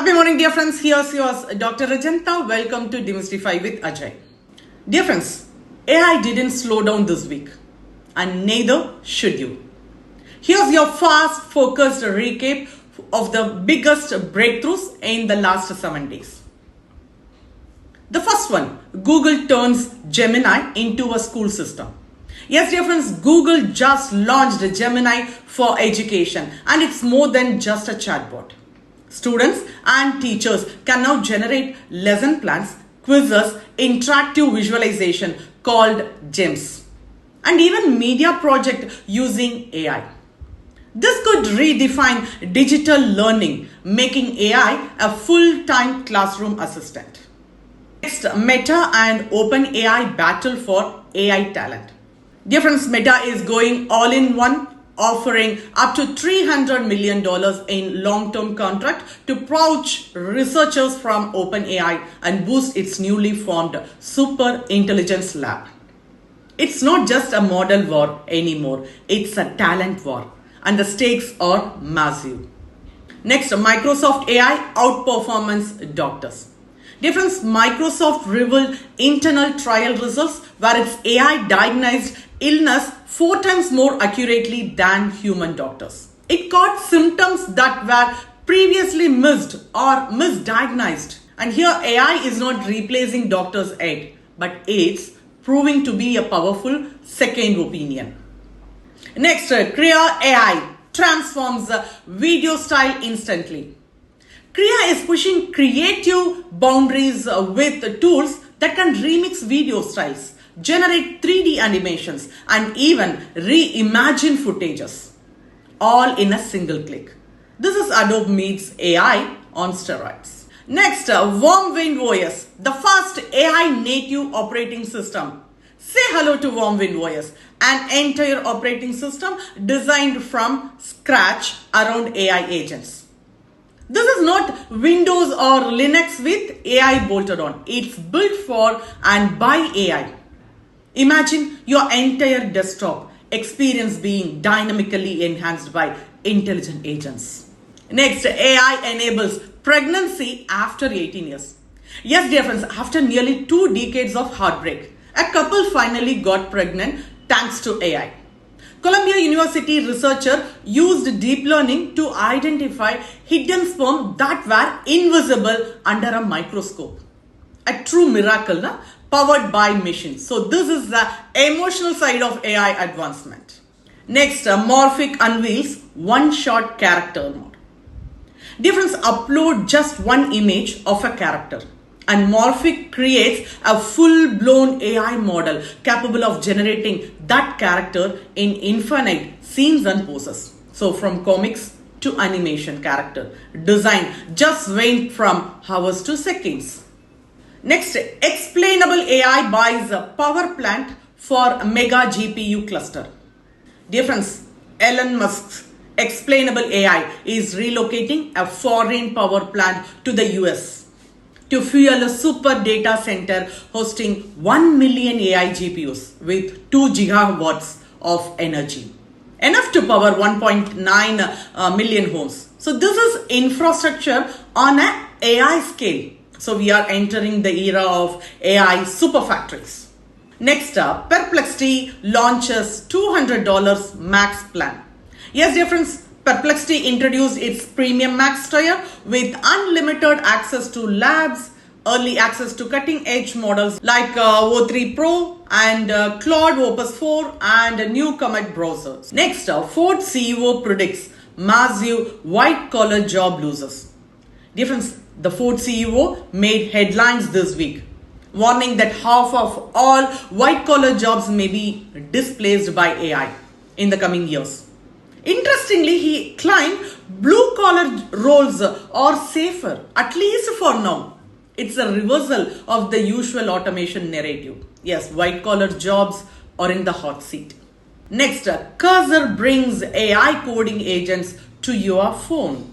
Happy morning, dear friends. Here's yours, Dr. Rajanta. Welcome to Demystify with Ajay. Dear friends, AI didn't slow down this week, and neither should you. Here's your fast, focused recap of the biggest breakthroughs in the last 7 days. The first one, Google turns Gemini into a school system. Yes, dear friends, Google just launched Gemini for education, and it's more than just a chatbot. Students and teachers can now generate lesson plans, quizzes, interactive visualization called GEMS, and even media project using AI. This could redefine digital learning, making AI a full-time classroom assistant. Next, Meta and OpenAI battle for AI talent. Dear friends, Meta is going all in one, offering up to $300 million in long-term contract to poach researchers from OpenAI and boost its newly formed super intelligence lab. It's not just a model war anymore, it's a talent war, and the stakes are massive. Next, Microsoft AI outperformance doctors. Dear friends, Microsoft revealed internal trial results where its AI diagnosed illness 4 times more accurately than human doctors. It caught symptoms that were previously missed or misdiagnosed. And here AI is not replacing doctors' aid, but it's proving to be a powerful second opinion. Next, Kriya AI transforms video style instantly. Kriya is pushing creative boundaries with tools that can remix video styles, generate 3D animations, and even reimagine footages, all in a single click. This is Adobe meets AI on steroids. Next, Warmwind OS, the first AI native operating system. Say hello to Warmwind OS, an entire operating system designed from scratch around AI agents. This is not Windows or Linux with AI bolted on. It's built for and by AI. Imagine your entire desktop experience being dynamically enhanced by intelligent agents. Next, AI enables pregnancy after 18 years. Yes, dear friends, after nearly 2 decades of heartbreak, a couple finally got pregnant thanks to AI. Columbia University researcher used deep learning to identify hidden sperm that were invisible under a microscope. A true miracle, powered by machines. So this is the emotional side of AI advancement. Next, Morphic unveils one-shot character mode. Dear friends, upload just one image of a character, and Morphic creates a full-blown AI model capable of generating that character in infinite scenes and poses. So from comics to animation character design just went from hours to seconds. Next, explainable AI buys a power plant for mega GPU cluster. Dear friends, Elon Musk's explainable AI is relocating a foreign power plant to the US to fuel a super data center hosting 1 million AI GPUs with 2 gigawatts of energy, enough to power 1.9 million homes. So this is infrastructure on an AI scale. So we are entering the era of AI super factories. Next up, Perplexity launches $200 max plan. Yes, dear friends, Perplexity introduced its premium max tier with unlimited access to labs, early access to cutting edge models like O3 Pro and Claude Opus 4 and new Comet browsers. Next, Ford CEO predicts massive white collar job losses. Dear friends, the Ford CEO made headlines this week, warning that half of all white-collar jobs may be displaced by AI in the coming years. Interestingly, he claimed blue-collar roles are safer, at least for now. It's a reversal of the usual automation narrative. Yes, white-collar jobs are in the hot seat. Next, Cursor brings AI coding agents to your phone.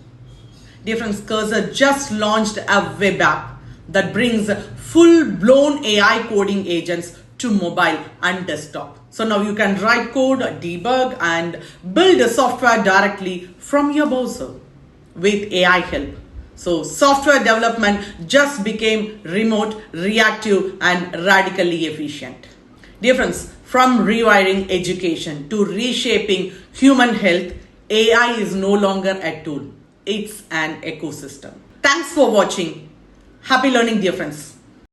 Dear friends, Cursor just launched a web app that brings full-blown AI coding agents to mobile and desktop. So now you can write code, debug, and build a software directly from your browser with AI help. So software development just became remote, reactive, and radically efficient. Dear friends, from rewiring education to reshaping human health, AI is no longer a tool. It's an ecosystem. Thanks for watching. Happy learning, dear friends.